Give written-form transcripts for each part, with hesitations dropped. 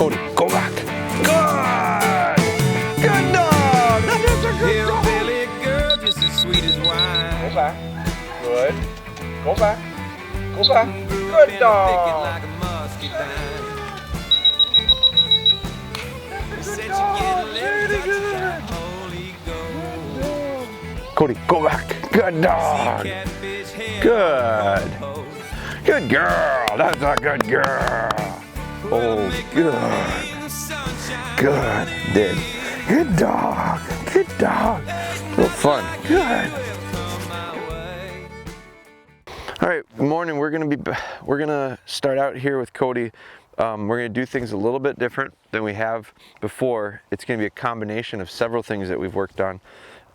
Cody, go back. Good! Good dog! That's a good dog! Hillbilly girl, just as sweet as wine. Go back. Good. Go back. Go back. Good dog! Like a muscadine. Said you dog. get a little Very touch good. of that Holy Ghost. Cody, go back. Good dog! Catfish head Good. on the pole. Good girl! That's a good girl! Oh, good. In the sunshine. Good. Did. Good dog. Good dog. Real fun. Good. All right. Good morning. We're gonna start out here with Cody. We're gonna do things a little bit different than we have before. It's gonna be a combination of several things that we've worked on.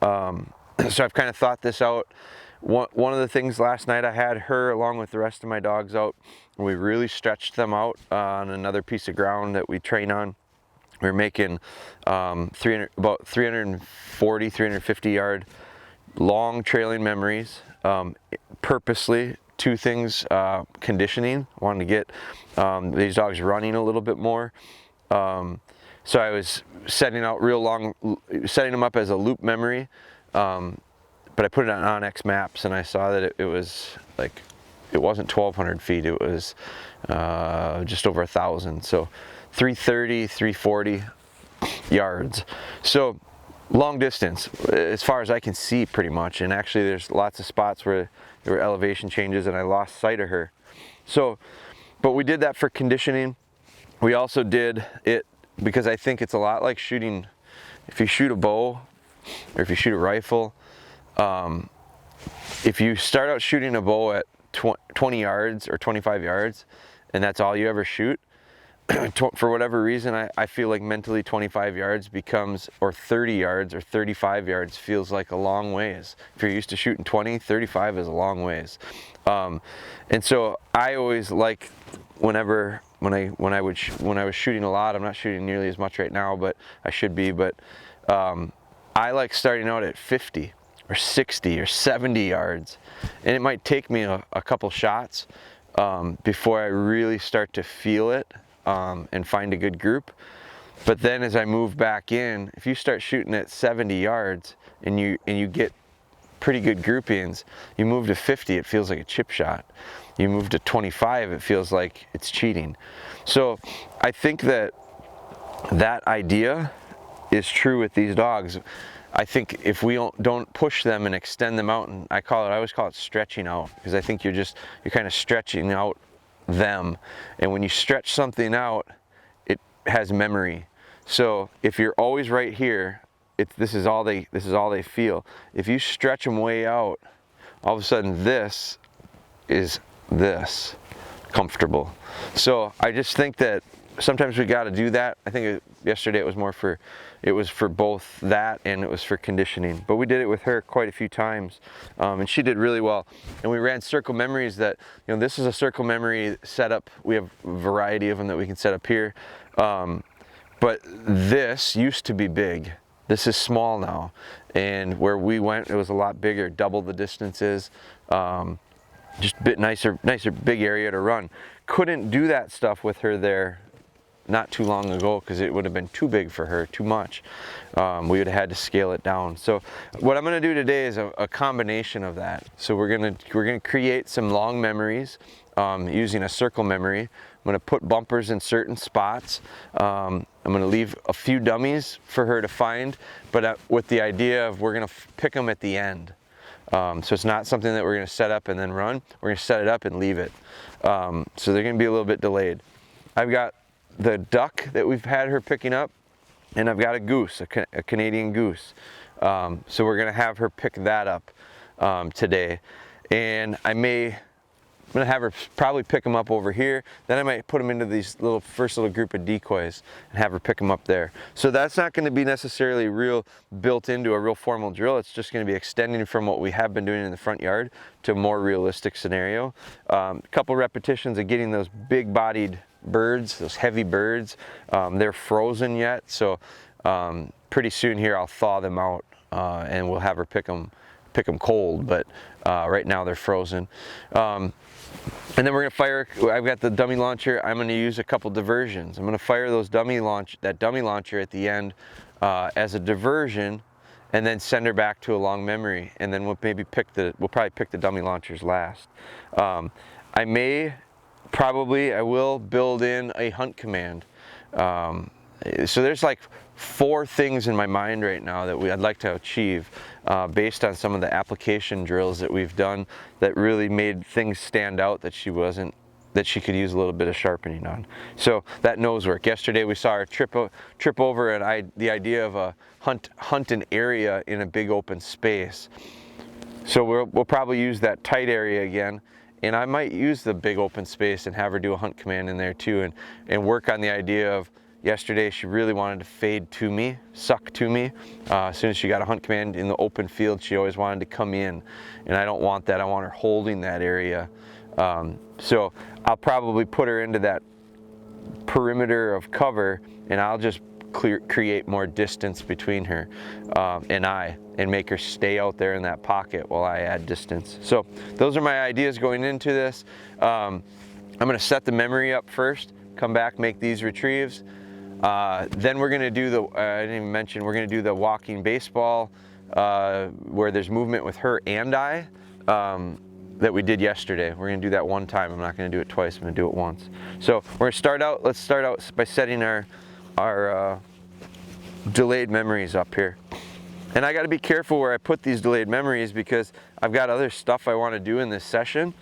So I've kind of thought this out. One of the things last night, I had her along with the rest of my dogs out, and we really stretched them out on another piece of ground that we train on. We were making about 340, 350 yard long trailing memories, purposely. Two things, conditioning. I wanted to get these dogs running a little bit more. So I was setting out real long, setting them up as a loop memory. But I put it on Onyx maps, and I saw that it was like, it wasn't 1,200 feet, it was just over 1,000. So 330, 340 yards. So long distance, as far as I can see pretty much. And actually there's lots of spots where there were elevation changes and I lost sight of her. So, but we did that for conditioning. We also did it because I think it's a lot like shooting, if you shoot a bow or if you shoot a rifle, if you start out shooting a bow at 20 yards or 25 yards and that's all you ever shoot, for whatever reason, I feel like mentally 25 yards becomes, or 30 yards or 35 yards feels like a long ways. If you're used to shooting 20, 35 is a long ways. And so I always like, when I was shooting a lot, I'm not shooting nearly as much right now, but I should be, but I like starting out at 50 or 60 or 70 yards. And it might take me a couple shots before I really start to feel it and find a good group. But then as I move back in, if you start shooting at 70 yards and you get pretty good groupings, you move to 50, it feels like a chip shot. You move to 25, it feels like it's cheating. So I think that idea is true with these dogs. I think if we don't push them and extend them out, and I always call it stretching out, because I think you're kind of stretching out them. And when you stretch something out, it has memory. So if you're always right here, this is all they feel. If you stretch them way out, all of a sudden this is this comfortable. So I just think that sometimes we got to do that. I think yesterday it was for both that and it was for conditioning. But we did it with her quite a few times, and she did really well. And we ran circle memories that, this is a circle memory setup. We have a variety of them that we can set up here. But this used to be big. This is small now. And where we went, it was a lot bigger, double the distances. Just a bit nicer big area to run. Couldn't do that stuff with her there not too long ago because it would have been too big for her, too much. We would have had to scale it down. So what I'm going to do today is a combination of that. So we're going to create some long memories using a circle memory. I'm going to put bumpers in certain spots. I'm going to leave a few dummies for her to find, but with the idea of we're going to pick them at the end. So it's not something that we're going to set up and then run. We're going to set it up and leave it. So they're going to be a little bit delayed. I've got the duck that we've had her picking up, and I've got a goose, a Canadian goose. So we're going to have her pick that up today. And I'm going to have her probably pick them up over here. Then I might put them into these first little group of decoys and have her pick them up there. So that's not going to be necessarily built into a real formal drill. It's just going to be extending from what we have been doing in the front yard to a more realistic scenario. A couple repetitions of getting those big bodied birds, those heavy birds. They're frozen yet, so pretty soon here I'll thaw them out and we'll have her pick them cold, but right now they're frozen. And then we're gonna fire, I've got the dummy launcher, I'm gonna use a couple diversions. I'm gonna fire that dummy launcher at the end as a diversion, and then send her back to a long memory. And then we'll probably pick the dummy launchers last. I will build in a hunt command. So there's like 4 things in my mind right now that I'd like to achieve based on some of the application drills that we've done that really made things stand out that she could use a little bit of sharpening on. So that nose work. Yesterday we saw her trip over and the idea of a hunt an area in a big open space. So we'll probably use that tight area again. And I might use the big open space and have her do a hunt command in there too, and work on the idea of, yesterday she really wanted to fade to me, suck to me. As soon as she got a hunt command in the open field, she always wanted to come in. And I don't want that, I want her holding that area. So I'll probably put her into that perimeter of cover, and I'll just create more distance between her and make her stay out there in that pocket while I add distance. So those are my ideas going into this. I'm gonna set the memory up first, come back, make these retrieves. Then we're gonna do I didn't even mention, we're gonna do the walking baseball where there's movement with her and I that we did yesterday. We're gonna do that one time. I'm not gonna do it twice, I'm gonna do it once. So let's start out by setting our delayed memories up here. And I got to be careful where I put these delayed memories because I've got other stuff I want to do in this session,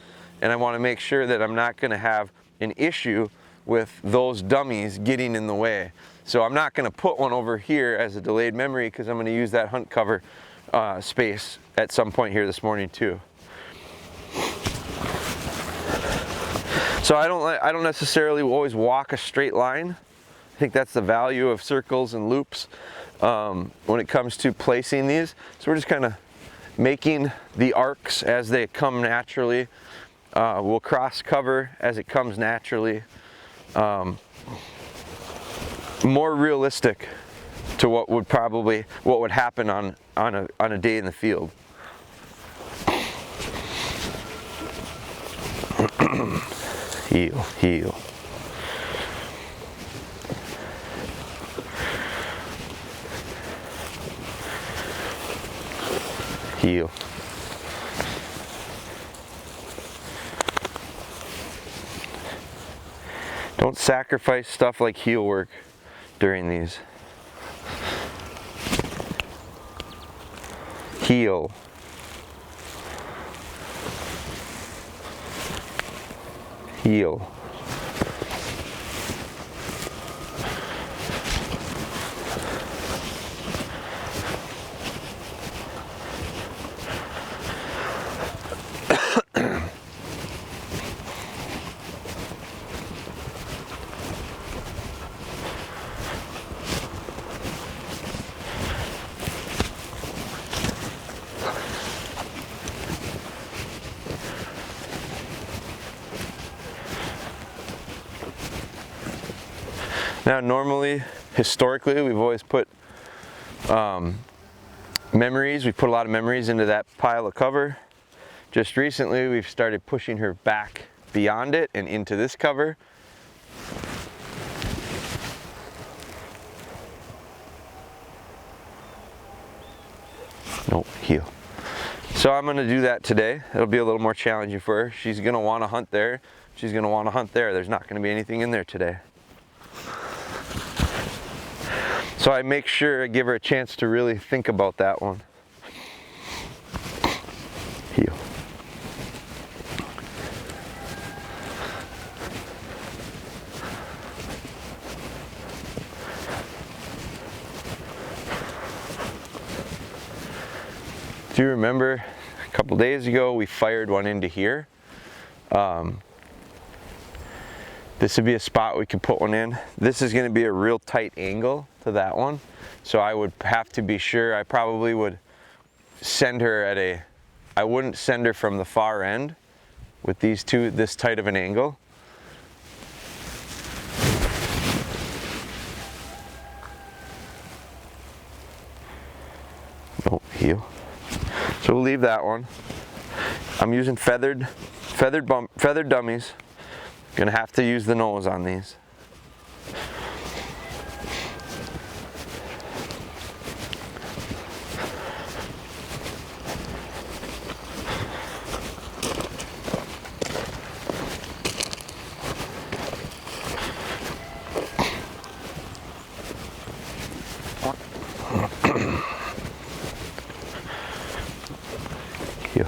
and I want to make sure that I'm not going to have an issue with those dummies getting in the way. So I'm not going to put one over here as a delayed memory because I'm going to use that hunt cover space at some point here this morning too. So I don't necessarily always walk a straight line. I think that's the value of circles and loops when it comes to placing these. So we're just kind of making the arcs as they come naturally. We'll cross cover as it comes naturally. More realistic to what would happen on a day in the field. Heel. Heel. Don't sacrifice stuff like heel work during these. Heel. Heel. Now normally, historically, we've always put memories, we put a lot of memories into that pile of cover. Just recently, we've started pushing her back beyond it and into this cover. Nope, heel. So I'm gonna do that today. It'll be a little more challenging for her. She's gonna wanna hunt there. She's gonna wanna hunt there. There's not gonna be anything in there today. So I make sure I give her a chance to really think about that one. Heel. Do you remember a couple days ago we fired one into here? This would be a spot we could put one in. This is going to be a real tight angle to that one. So I would have to be sure, I probably would send her at I wouldn't send her from the far end with these two this tight of an angle. Oh, heel. So we'll leave that one. I'm using feathered feathered dummies. Gonna have to use the nose on these. Here.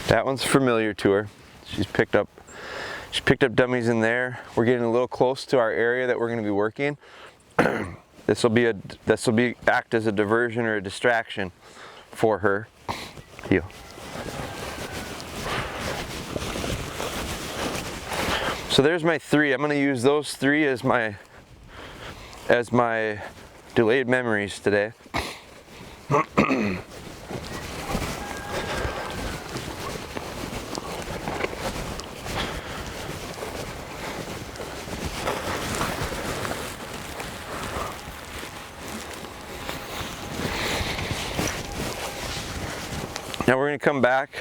That one's familiar to her. She picked up dummies in there. We're getting a little close to our area that we're going to be working. This will act as a diversion or a distraction for her. Heel. So there's my 3. I'm going to use those 3 as my delayed memories today. Now we're going to come back.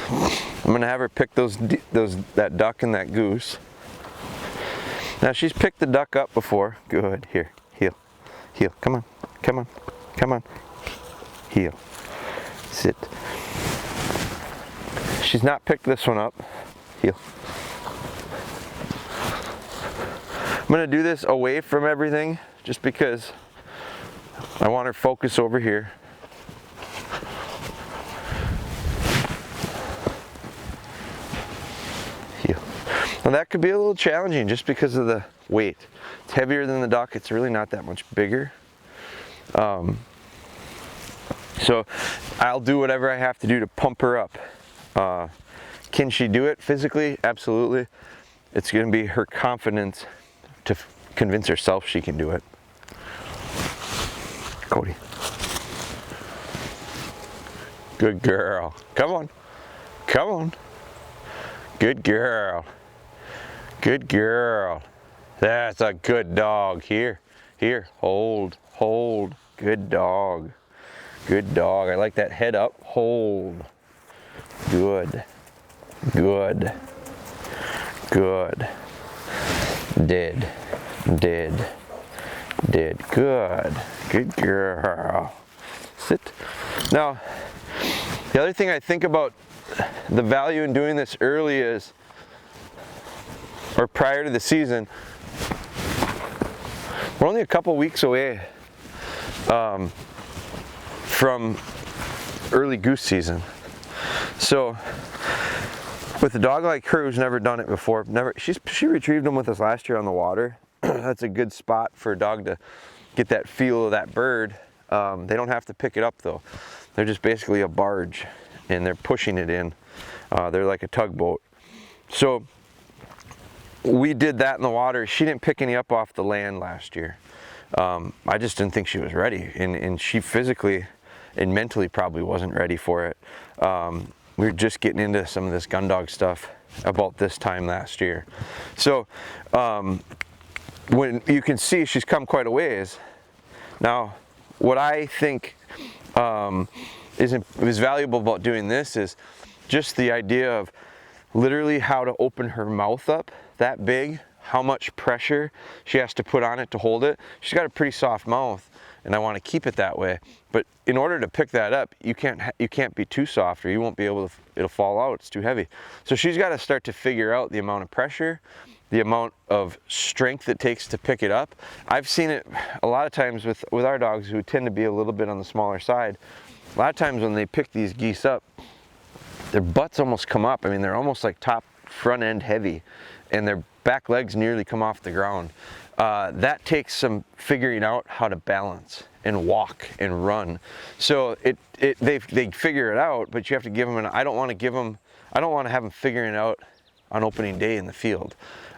I'm going to have her pick that duck and that goose. Now she's picked the duck up before. Good. Here. Heel. Heel. Come on. Come on. Come on. Heel. Sit. She's not picked this one up. Heel. I'm going to do this away from everything just because I want her focus over here. Now that could be a little challenging just because of the weight. It's heavier than the duck. It's really not that much bigger. So I'll do whatever I have to do to pump her up. Can she do it physically? Absolutely. It's going to be her confidence to convince herself she can do it. Cody. Good girl. Come on. Come on. Good girl. Good girl. That's a good dog. Here, here, hold, hold. Good dog. Good dog. I like that head up. Hold. Good. Good. Good. Did. Good. Good girl. Sit. Now, the other thing I think about the value in doing this early is, or prior to the season, we're only a couple weeks away from early goose season. So with a dog like her who's never done it before, she retrieved them with us last year on the water. That's a good spot for a dog to get that feel of that bird. They don't have to pick it up though. They're just basically a barge and they're pushing it in. They're like a tugboat. So we did that in the water. She didn't pick any up off the land last year. I just didn't think she was ready, and she physically and mentally probably wasn't ready for it. We were just getting into some of this gun dog stuff about this time last year. So when you can see she's come quite a ways. Now what I think is valuable about doing this is just the idea of literally how to open her mouth up that big, how much pressure she has to put on it to hold it. She's got a pretty soft mouth and I want to keep it that way, but in order to pick that up, you can't be too soft or you won't be able to, it'll fall out, it's too heavy. So she's got to start to figure out the amount of pressure, the amount of strength it takes to pick it up. I've seen it a lot of times with our dogs who tend to be a little bit on the smaller side. A lot of times when they pick these geese up, their butts almost come up. I mean, they're almost like top front end heavy and their back legs nearly come off the ground. That takes some figuring out how to balance and walk and run. So they figure it out, but you have to give them I don't want to have them figuring it out on opening day in the field.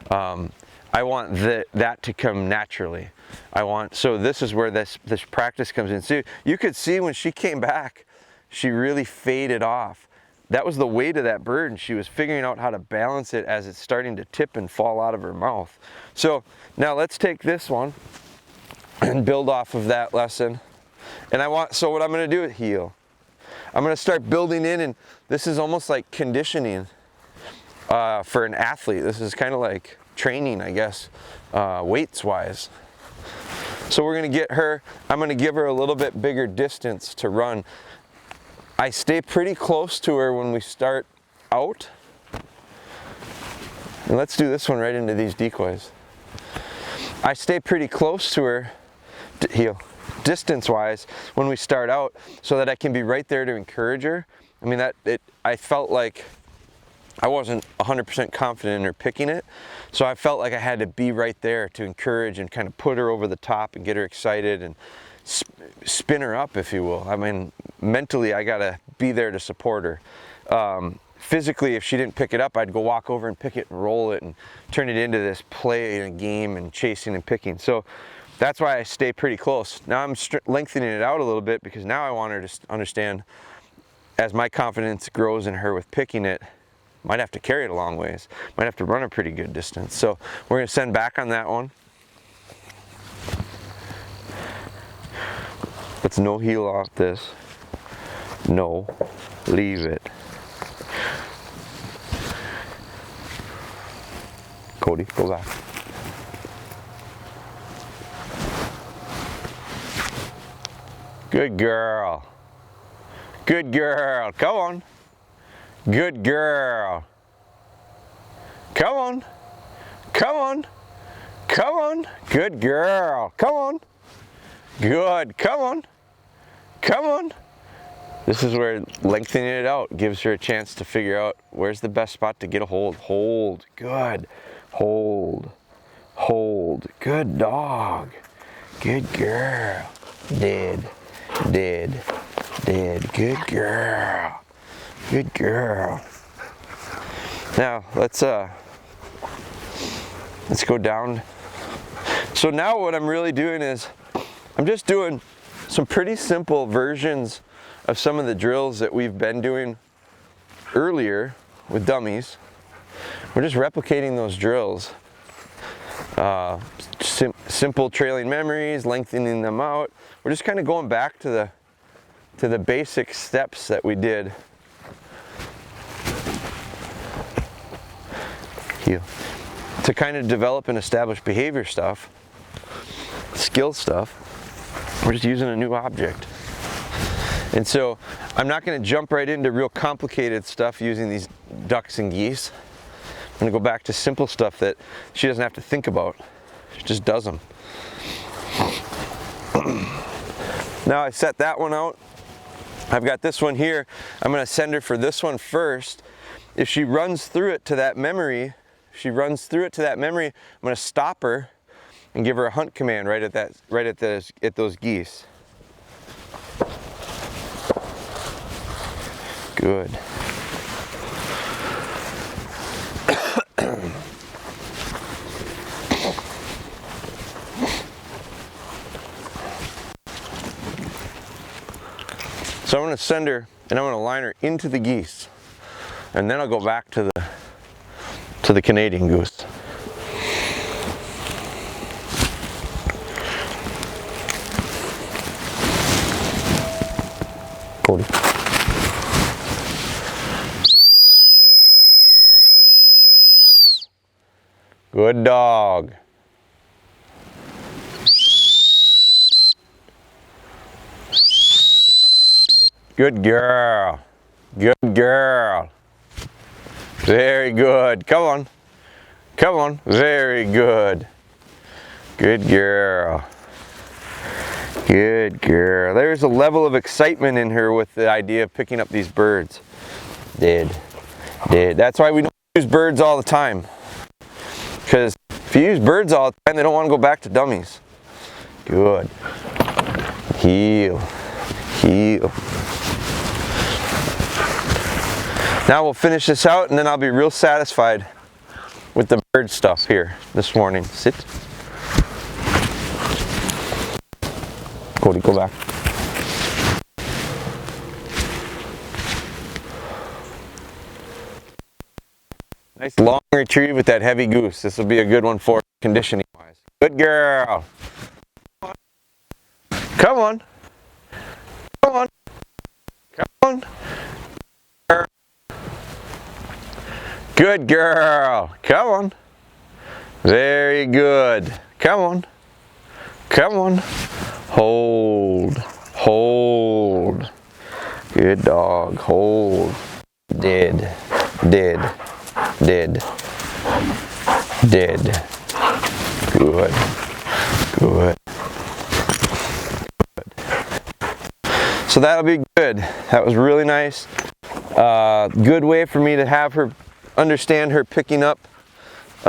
I want that to come naturally. So this is where this practice comes in. So you could see when she came back, she really faded off. that was the weight of that bird, and she was figuring out how to balance it as it's starting to tip and fall out of her mouth. So now let's take this one and build off of that lesson. And so what I'm going to do is heel. I'm going to start building in, and this is almost like conditioning for an athlete. This is kind of like training, I guess, weights wise. So we're going to get her, I'm going to give her a little bit bigger distance to run. I stay pretty close to her when we start out. And let's do this one right into these decoys. I stay pretty close to her, heel, distance-wise, when we start out, so that I can be right there to encourage her. I mean, I felt like I wasn't 100% confident in her picking it, so I felt like I had to be right there to encourage and kind of put her over the top and get her excited and spin her up, if you will. I mean, mentally, I gotta be there to support her. Physically, if she didn't pick it up, I'd go walk over and pick it and roll it and turn it into this play in a game and chasing and picking. So that's why I stay pretty close. Now I'm lengthening it out a little bit, because now I want her to understand, as my confidence grows in her with picking it, might have to carry it a long ways, might have to run a pretty good distance. So we're going to send back on that one. Let's no heel off this. No, leave it. Cody, go back. Good girl. Good girl. Come on. Good girl. Come on. Come on. Come on. Good girl. Come on. Good. Come on. Come on. This is where lengthening it out gives her a chance to figure out where's the best spot to get a hold. Hold. Good. Hold. Hold. Good dog. Good girl. Did. Good girl. Good girl. Now let's go down. So now what I'm really doing is I'm just doing some pretty simple versions of some of the drills that we've been doing earlier with dummies. We're just replicating those drills. Simple trailing memories, lengthening them out. We're just kind of going back to the basic steps that we did. Heel. To kind of develop and establish behavior stuff, skill stuff. We're just using a new object. And so I'm not going to jump right into real complicated stuff using these ducks and geese. I'm going to go back to simple stuff that she doesn't have to think about. She just does them. Now I set that one out. I've got this one here. I'm going to send her for this one first. If she runs through it to that memory, I'm going to stop her and give her a hunt command right at those geese. Good. So I'm going to send her, and I'm going to line her into the geese, and then I'll go back to the Canadian goose. Cody. Good dog. Good girl. Good girl. Very good. Come on. Come on. Very good. Good girl. Good girl. There's a level of excitement in her with the idea of picking up these birds. Did. That's why we don't use birds all the time. Because if you use birds all the time, they don't want to go back to dummies. Good. Heel. Heel. Now we'll finish this out, and then I'll be real satisfied with the bird stuff here this morning. Sit. Cody, go back. Nice long retrieve with that heavy goose. This will be a good one for conditioning wise. Good girl. Come on. Come on. Come on. Good girl. Come on. Very good. Come on. Come on. Hold. Hold. Good dog. Hold. Did. Did. Did. Did. Good. Good. So that'll be good. That was really nice. Good way for me to have her understand her picking up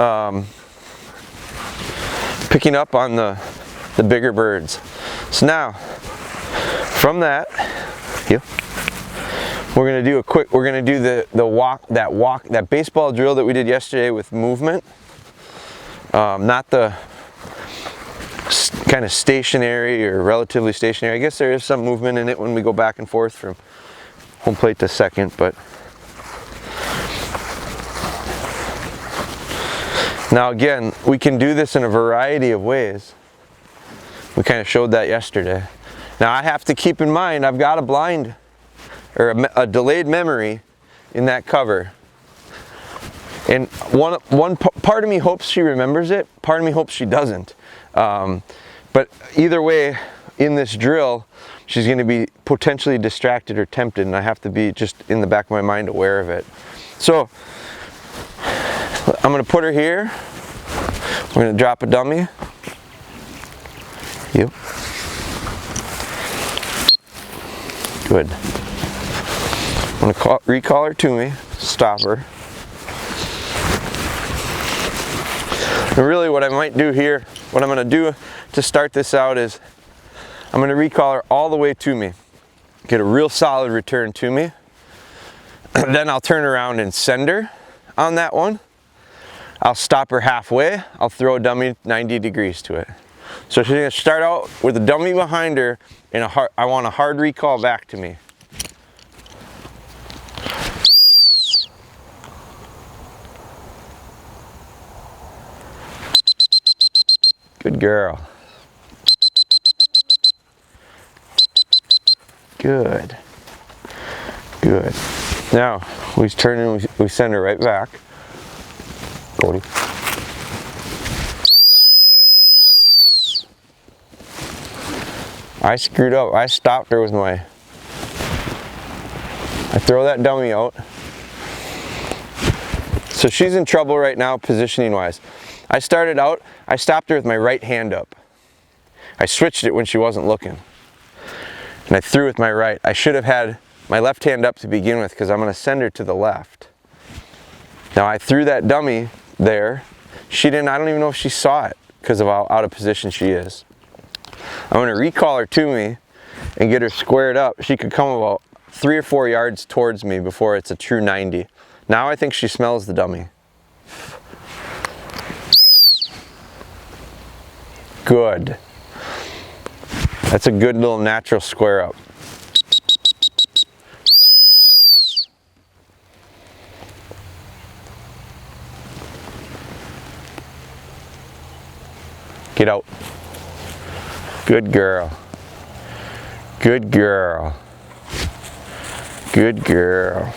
on the bigger birds. So now from that, we're gonna do that baseball drill that we did yesterday with movement, not the kind of stationary or relatively stationary. I guess there is some movement in it when we go back and forth from home plate to second, but now again, we can do this in a variety of ways. We kind of showed that yesterday. Now I have to keep in mind I've got a blind or a delayed memory in that cover. And one part of me hopes she remembers it, part of me hopes she doesn't. But either way, in this drill, she's going to be potentially distracted or tempted, and I have to be just in the back of my mind aware of it. So I'm going to put her here. We're going to drop a dummy. Yep. Good. I'm going to recall her to me, stop her. And really what I might do here, what I'm going to do to start this out is I'm going to recall her all the way to me. Get a real solid return to me. Then I'll turn around and send her on that one. I'll stop her halfway. I'll throw a dummy 90 degrees to it. So she's going to start out with a dummy behind her and I want a hard recall back to me. Good girl. Good. Good. Now, we turn and we send her right back. Cody. I screwed up. I stopped her with my... I throw that dummy out. So she's in trouble right now, positioning wise. I started out, I stopped her with my right hand up. I switched it when she wasn't looking. And I threw with my right. I should have had my left hand up to begin with because I'm going to send her to the left. Now I threw that dummy there. She didn't, I don't even know if she saw it because of how out of position she is. I'm going to recall her to me and get her squared up. She could come about 3 or 4 yards towards me before it's a true 90. Now I think she smells the dummy. Good. That's a good little natural square up. Get out. Good girl. Good girl. Good girl.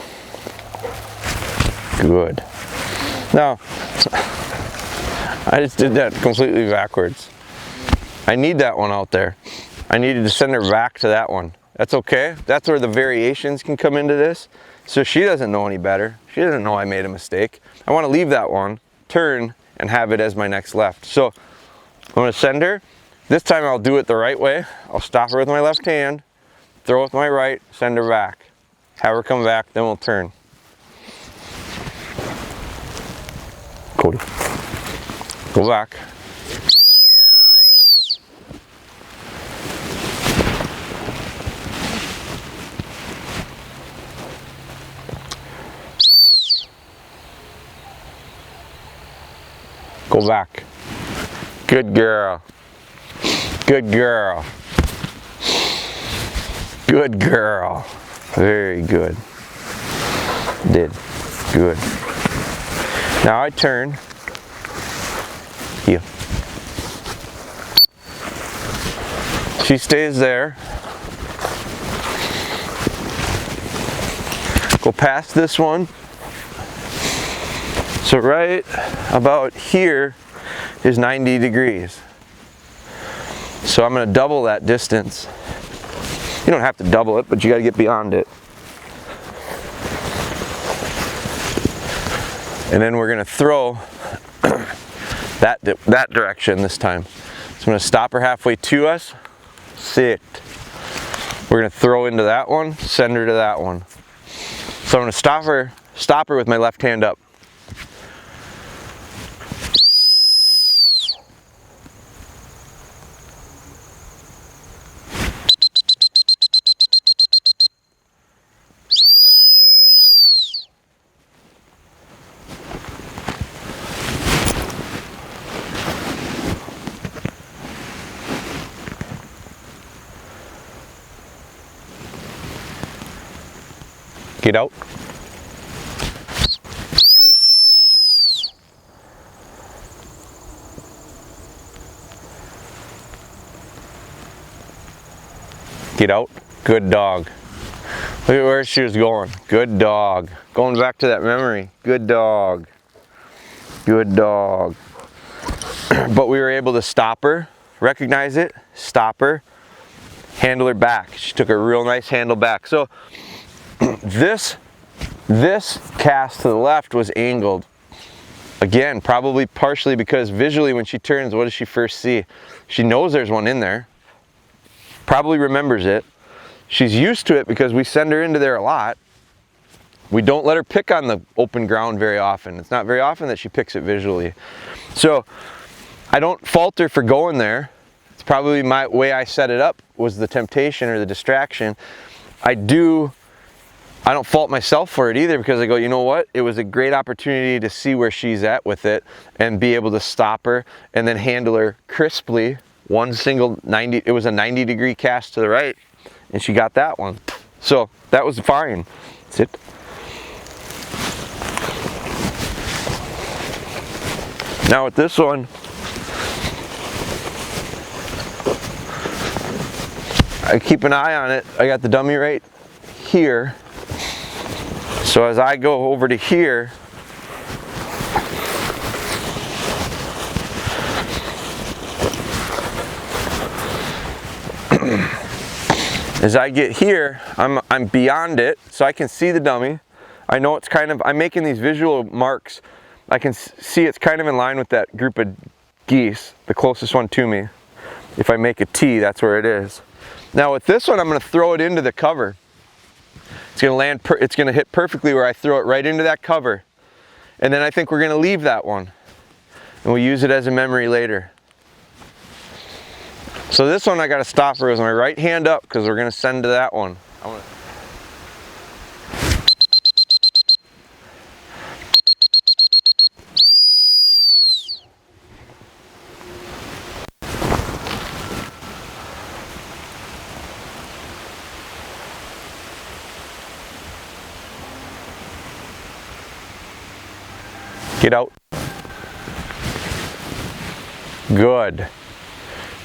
Good. Now, I just did that completely backwards. I need that one out there. I needed to send her back to that one. That's okay. That's where the variations can come into this. So she doesn't know any better. She doesn't know I made a mistake. I want to leave that one, turn, and have it as my next left. So I'm going to send her. This time I'll do it the right way. I'll stop her with my left hand, throw with my right, send her back. Have her come back, then we'll turn. Cody, go back. Go back. Good girl. Good girl. Good girl. Very good. Did. Good. Now I turn. Heel. She stays there. Go past this one. So right about here is 90 degrees. So I'm going to double that distance. You don't have to double it, but you got to get beyond it. And then we're going to throw that direction this time. So I'm going to stop her halfway to us. Sit. We're going to throw into that one, send her to that one. So I'm going to stop her with my left hand up. Get out. Get out. Good dog. Look at where she was going. Good dog. Going back to that memory. Good dog. Good dog. But we were able to stop her, recognize it, stop her, handle her back. She took a real nice handle back. So this cast to the left was angled. Again, probably partially because visually when she turns, what does she first see? She knows there's one in there. Probably remembers it. She's used to it because we send her into there a lot. We don't let her pick on the open ground very often. It's not very often that she picks it visually. So I don't fault her for going there. It's probably my way I set it up was the temptation or the distraction. I don't fault myself for it either because I go, you know what? It was a great opportunity to see where she's at with it and be able to stop her and then handle her crisply. One single 90, it was a 90-degree cast to the right and she got that one. So that was fine. Sit. Now with this one, I keep an eye on it. I got the dummy right here. So as I go over to here, as I get here, I'm beyond it, so I can see the dummy. I know it's kind of, I'm making these visual marks. I can see it's kind of in line with that group of geese, the closest one to me. If I make a T, that's where it is. Now with this one, I'm going to throw it into the cover. It's going to land, it's going to hit perfectly where I throw it right into that cover. And then I think we're going to leave that one. And we'll use it as a memory later. So this one I got to stop her with my right hand up because we're going to send to that one. Get out. Good.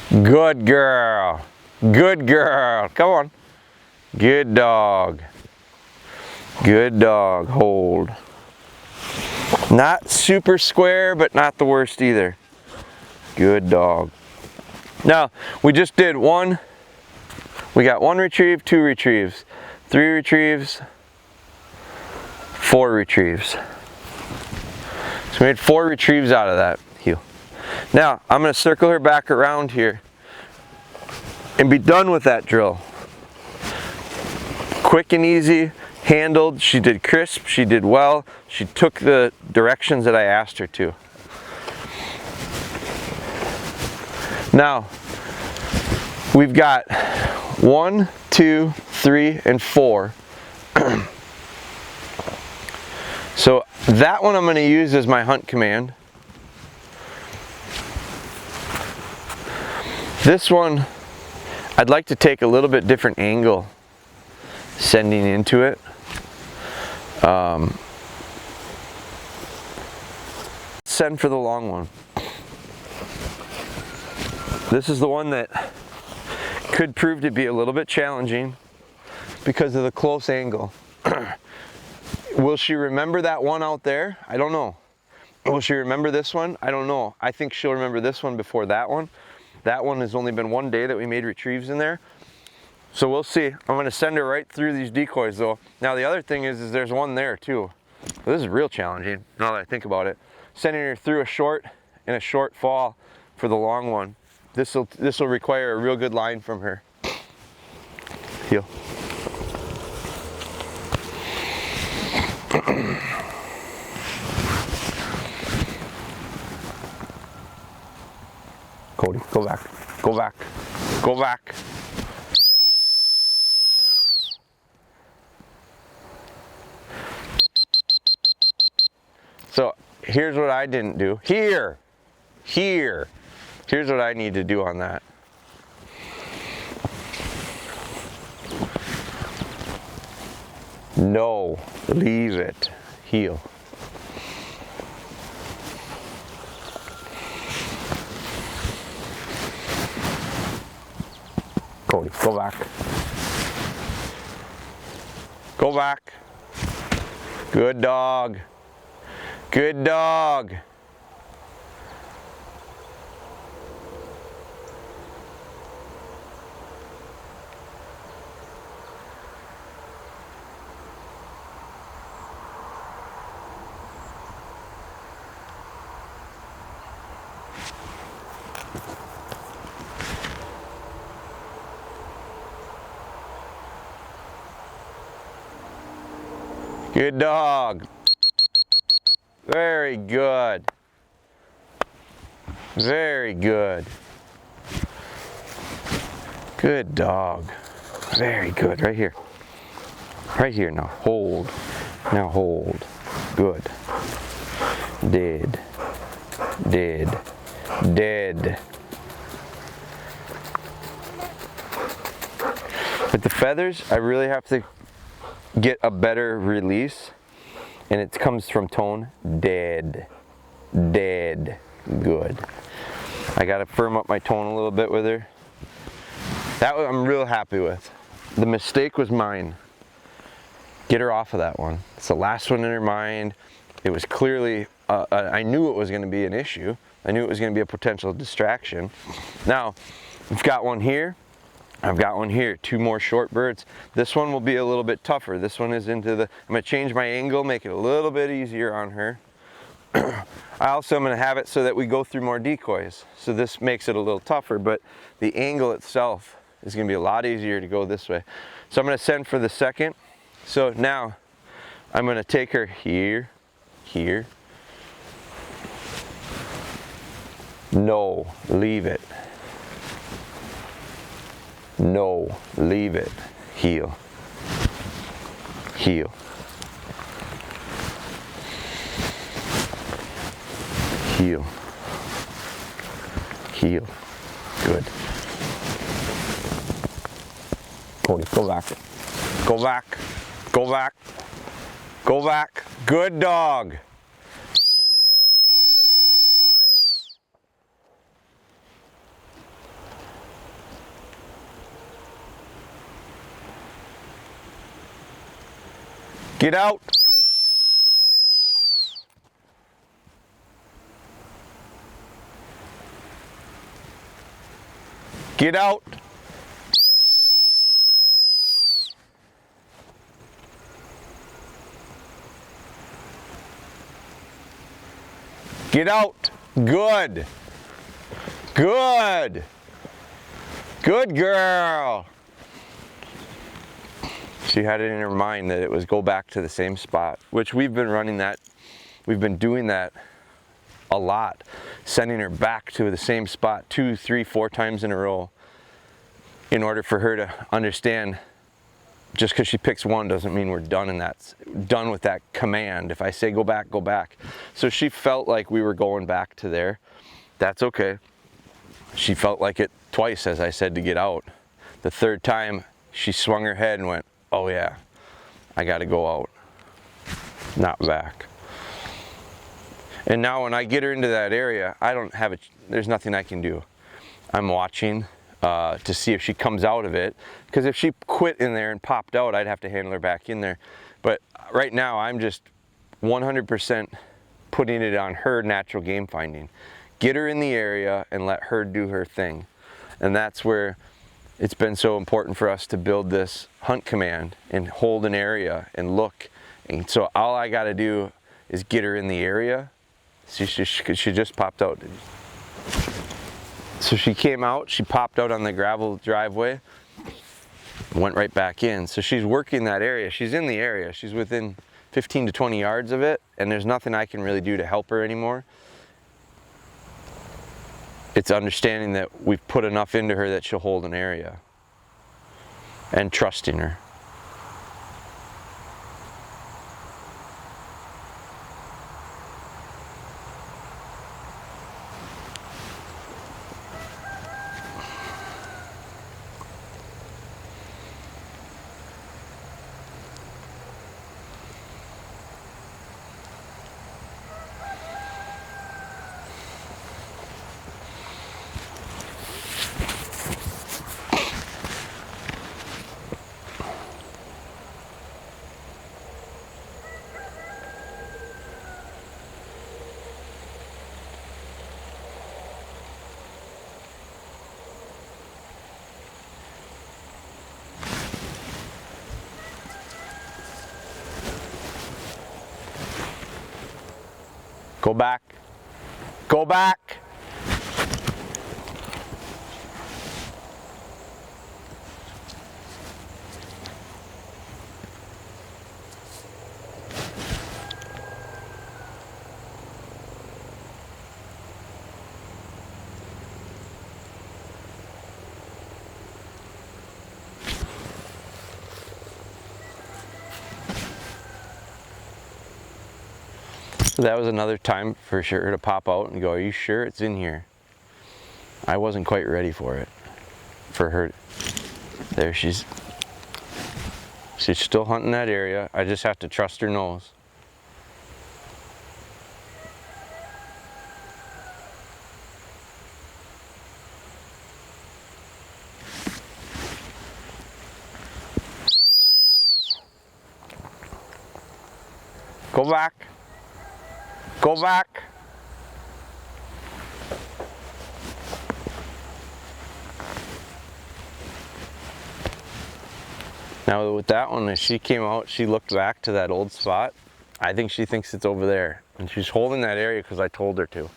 Good girl. Good girl. Come on. Good dog. Good dog. Hold. Not super square, but not the worst either. Good dog. Now, we just did one. We got 1 retrieve, 2 retrieves, 3 retrieves, 4 retrieves. So we made 4 retrieves out of that heel. Now, I'm going to circle her back around here and be done with that drill. Quick and easy, handled. She did crisp, she did well. She took the directions that I asked her to. Now, we've got 1, 2, 3, and 4. So that one I'm going to use as my hunt command. This one, I'd like to take a little bit different angle sending into it. let's send for the long one. This is the one that could prove to be a little bit challenging because of the close angle. Will she remember that one out there? I don't know. Will she remember this one? I don't know. I think she'll remember this one before that one. That one has only been one day that we made retrieves in there. So we'll see. I'm gonna send her right through these decoys though. Now the other thing is there's one there too. This is real challenging now that I think about it. Sending her through a short and a short fall for the long one. This will require a real good line from her. Heel. Cody, go back, go back, go back. So here's what I didn't do. Here. Here's what I need to do on that. No, leave it. Heel. Cody, go back. Go back. Good dog. Good dog. Good dog. Very good. Very good. Good dog. Very good. Right here. Right here now. Hold. Now hold. Good. Dead. Dead. Dead. With the feathers, I really have to get a better release, and it comes from tone. Dead. Dead. Good. I gotta firm up my tone a little bit with her. That one I'm real happy with. The mistake was mine. Get her off of that one. It's the last one in her mind. It was clearly, I knew it was gonna be an issue. I knew it was gonna be a potential distraction. Now, we've got one here. I've got one here, 2 more short birds. This one will be a little bit tougher. This one is into the, I'm gonna change my angle, make it a little bit easier on her. I also am gonna have it so that we go through more decoys. So this makes it a little tougher, but the angle itself is gonna be a lot easier to go this way. So I'm gonna send for the second. So now I'm gonna take her here, here. No, leave it. No, leave it. Heel. Heel. Heel. Heel. Good. Cody, go back. Go back. Go back. Go back. Good dog. Get out. Get out. Get out. Good. Good. Good girl. She had it in her mind that it was go back to the same spot, which we've been running that, we've been doing that a lot, sending her back to the same spot 2, 3, 4 times in a row in order for her to understand just because she picks one doesn't mean we're done done with that command. If I say go back, go back. So she felt like we were going back to there. That's okay. She felt like it twice as I said to get out. The third time she swung her head and went, oh yeah, I gotta go out, not back. And now when I get her into that area, there's nothing I can do. I'm watching to see if she comes out of it, because if she quit in there and popped out, I'd have to handle her back in there. But right now I'm just 100% putting it on her natural game finding. Get her in the area and let her do her thing. And that's where it's been so important for us to build this hunt command and hold an area and look. And so all I got to do is get her in the area. She just popped out. So she came out, she popped out on the gravel driveway, went right back in. So she's working that area. She's in the area. She's within 15 to 20 yards of it, and there's nothing I can really do to help her anymore. It's understanding that we've put enough into her that she'll hold an area, and trusting her. Go back. Go back. So that was another time for sure to pop out and go, are you sure it's in here? I wasn't quite ready for it. For her. There she's still hunting that area. I just have to trust her nose. Go back. Go back. Now with that one, as she came out, she looked back to that old spot. I think she thinks it's over there. And she's holding that area because I told her to.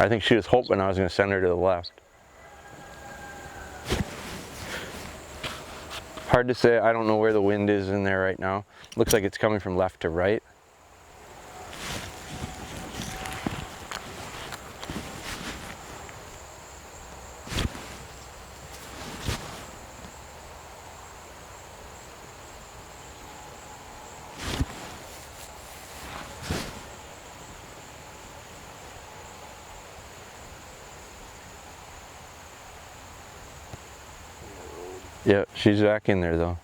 I think she was hoping I was going to send her to the left. Hard to say. I don't know where the wind is in there right now. Looks like it's coming from left to right. Yep, she's back in there though.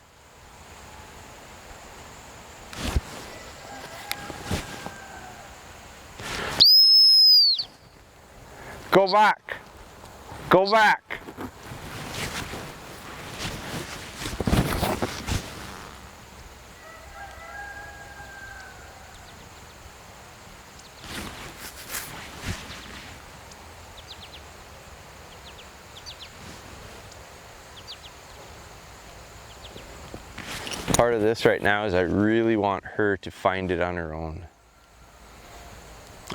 Go back. Go back. Part of this right now is I really want her to find it on her own.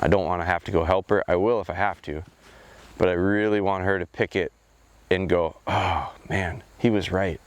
I don't want to have to go help her. I will if I have to. But I really want her to pick it and go, oh man, he was right.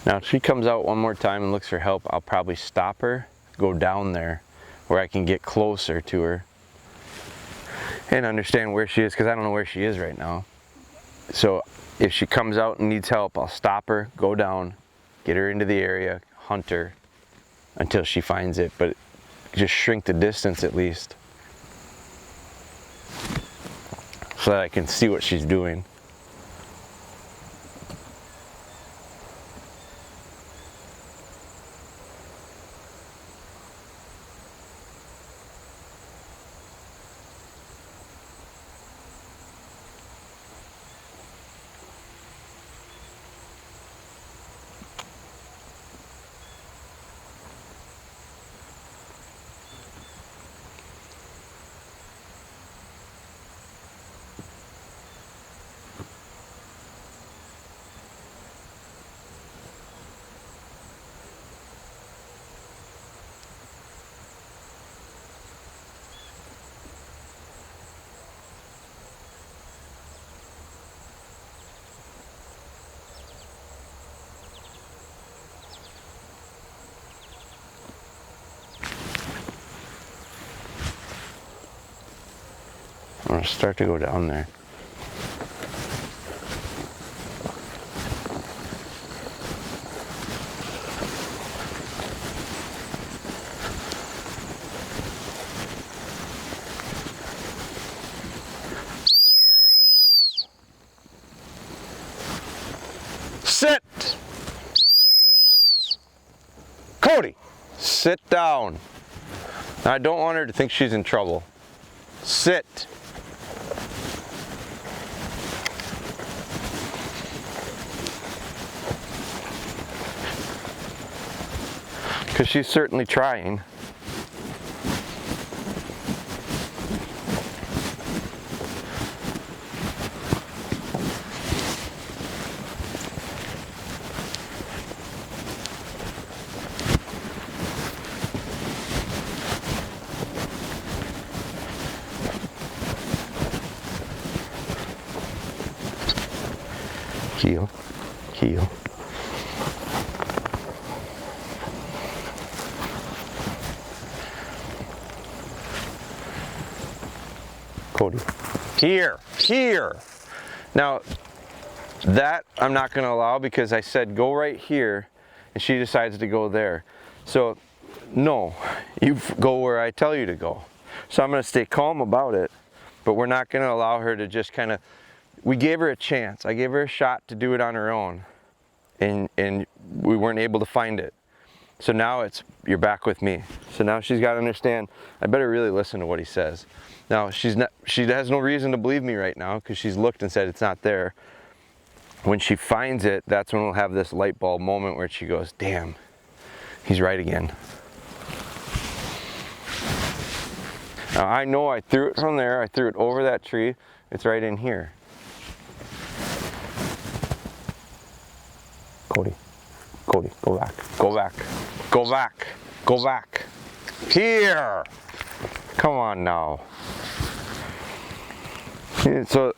Now if she comes out one more time and looks for help, I'll probably stop her, go down there where I can get closer to her and understand where she is, because I don't know where she is right now. So if she comes out and needs help, I'll stop her, go down, get her into the area, hunt her until she finds it, but just shrink the distance at least so that I can see what she's doing. I'm gonna start to go down there. Sit! Cody, sit down. I don't want her to think she's in trouble. Sit. Because she's certainly trying. Heel, heel. Cody, here. Now, that I'm not gonna allow because I said go right here and she decides to go there. So, no, you go where I tell you to go. So I'm gonna stay calm about it, but we're not gonna allow her to just kind of, we gave her a chance. I gave her a shot to do it on her own and we weren't able to find it. So now it's, you're back with me. So now she's got to understand, I better really listen to what he says. Now she has no reason to believe me right now because she's looked and said it's not there. When she finds it, that's when we'll have this light bulb moment where she goes, damn, he's right again. Now I know I threw it from there, I threw it over that tree, it's right in here. Cody, Cody, go back, go back, go back, go back. Here! Come on now. So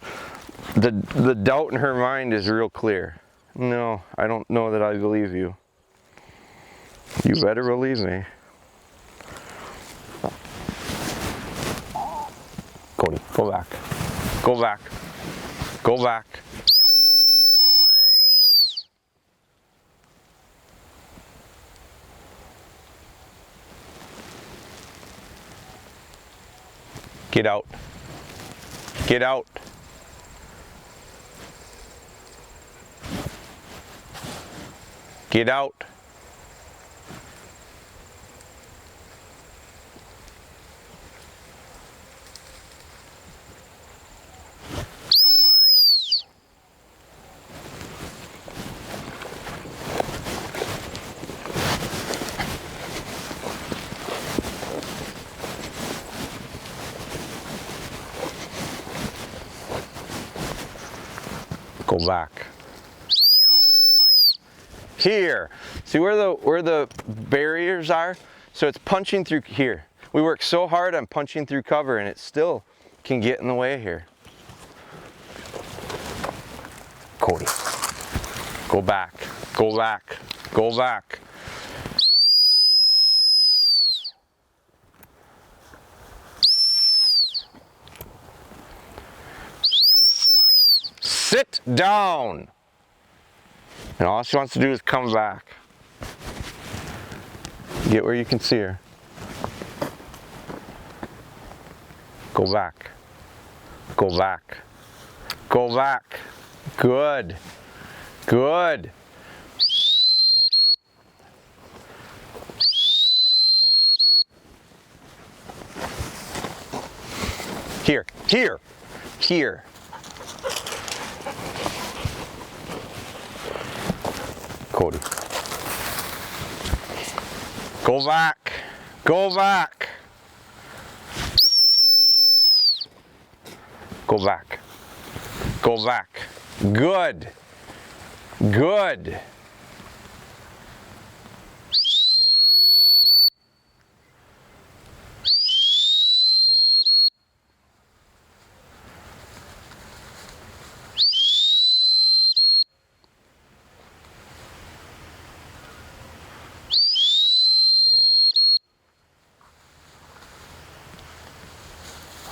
the doubt in her mind is real clear. No, I don't know that I believe you. You better believe me. Cody, go back, go back, go back. Get out. Get out. Get out. Go back. Here. See where the barriers are? So it's punching through here. We work so hard on punching through cover and it still can get in the way here. Cody. Go back. Go back. Go back. Sit down. And all she wants to do is come back. Get where you can see her. Go back. Go back. Go back. Good. Good. Here. Here. Here. Cody. Go back. Go back. Go back. Go back. Good. Good.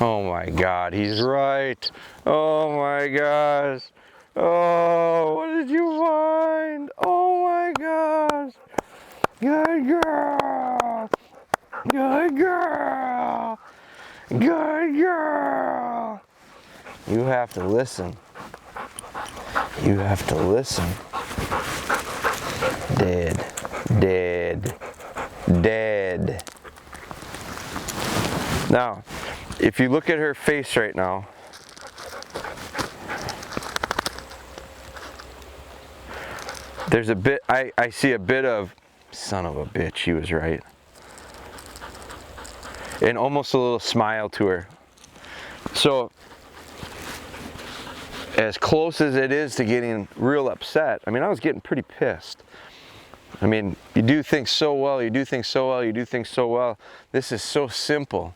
Oh my God, he's right. Oh my gosh. Oh, what did you find? Oh my gosh. Good girl. Good girl. Good girl. You have to listen. You have to listen. Dead. Dead. Dead. Now, if you look at her face right now, there's a bit, I see a bit of, son of a bitch, she was right. And almost a little smile to her. So, as close as it is to getting real upset, I mean, I was getting pretty pissed. I mean, you do things so well, you do things so well, you do things so well. This is so simple.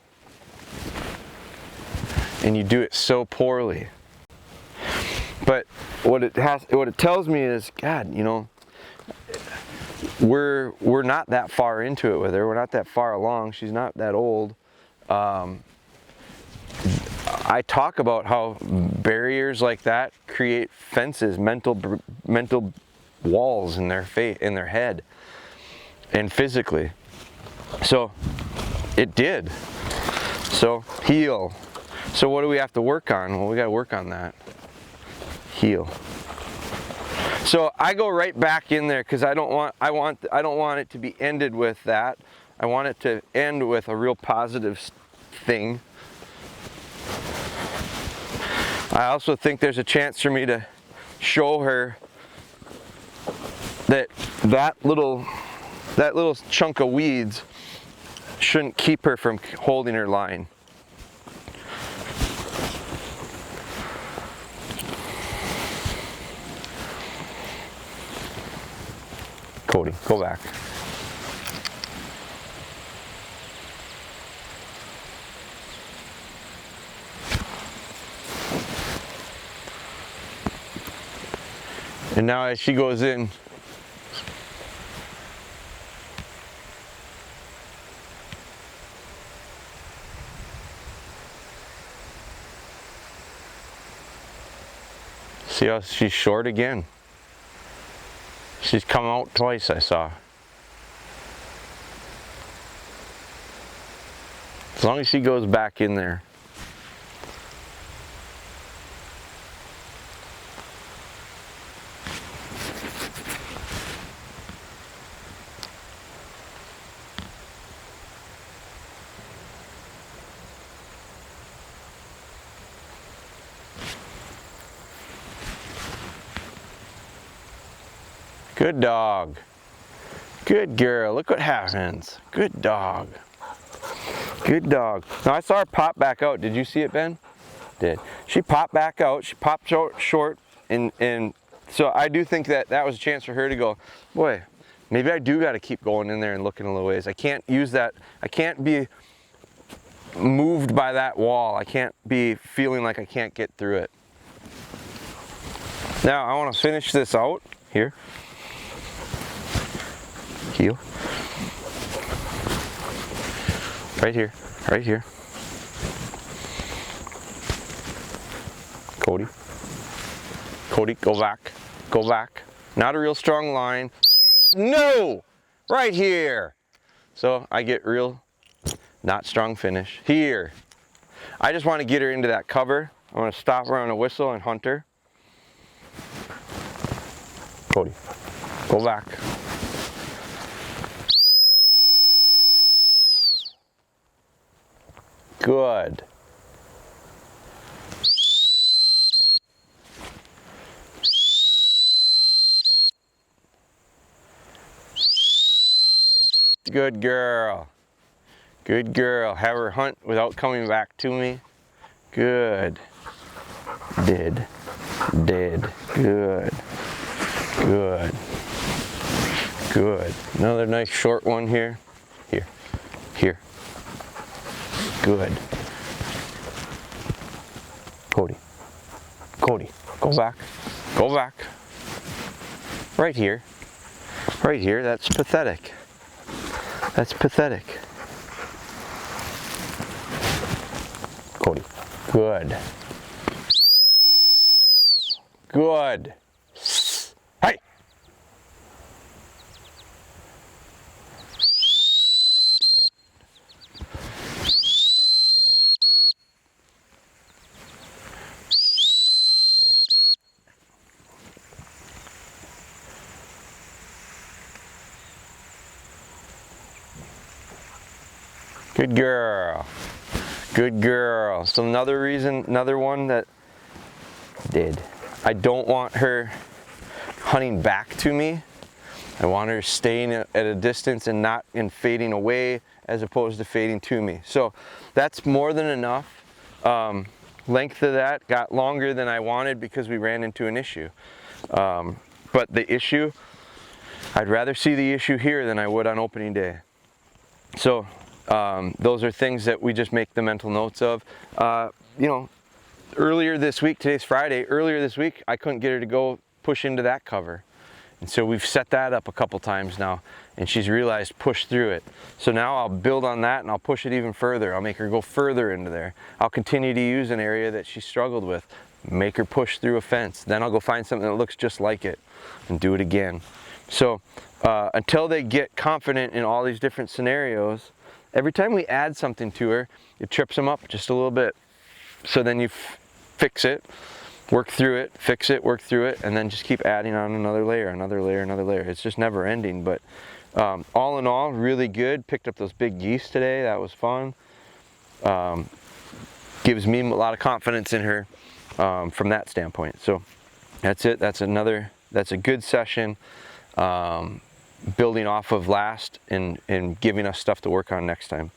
And you do it so poorly. But what it tells me is, God, you know, we're not that far into it with her. We're not that far along. She's not that old. I talk about how barriers like that create fences, mental walls in their head, and physically. So it did. So heal. So what do we have to work on? Well, we got to work on that. Heal. So I go right back in there because I don't want it to be ended with that. I want it to end with a real positive thing. I also think there's a chance for me to show her that little chunk of weeds shouldn't keep her from holding her line. Cody, go back. And now as she goes in, see how she's short again? She's come out twice, I saw. As long as she goes back in there. Good dog. Good girl. Look what happens. Good dog. Good dog. Now I saw her pop back out. Did you see it, Ben? Did. She popped back out. She popped short, and so I do think that was a chance for her to go, boy, maybe I do got to keep going in there and looking a little ways. I can't use that. I can't be moved by that wall. I can't be feeling like I can't get through it. Now I want to finish this out here. Heel. Right here, right here. Cody. Cody, go back, go back. Not a real strong line. No! Right here. So I get real, not strong finish. Here. I just want to get her into that cover. I'm going to stop her on a whistle and hunt her. Cody, go back. Good. Good girl. Good girl. Have her hunt without coming back to me. Good. Did. Good. Good. Good. Another nice short one here. Here. Here. Good. Cody. Cody. Go back. Go back. Right here. Right here. That's pathetic. That's pathetic. Cody. Good. Good. Hey! Good girl. Good girl. So another reason, another one that did. I don't want her hunting back to me. I want her staying at a distance and not in fading away as opposed to fading to me. So that's more than enough. Length of that got longer than I wanted because we ran into an issue. But the issue, I'd rather see the issue here than I would on opening day. So those are things that we just make the mental notes of. You know, earlier this week, today's Friday, earlier this week, I couldn't get her to go push into that cover. And so we've set that up a couple times now, and she's realized push through it. So now I'll build on that and I'll push it even further. I'll make her go further into there. I'll continue to use an area that she struggled with, make her push through a fence. Then I'll go find something that looks just like it and do it again. So until they get confident in all these different scenarios, every time we add something to her, it trips them up just a little bit. So then you fix it, work through it, fix it, work through it, and then just keep adding on another layer, another layer, another layer. It's just never ending, but all in all, really good. Picked up those big geese today. That was fun. Gives me a lot of confidence in her from that standpoint. So that's it. That's a good session. Building off of last and giving us stuff to work on next time.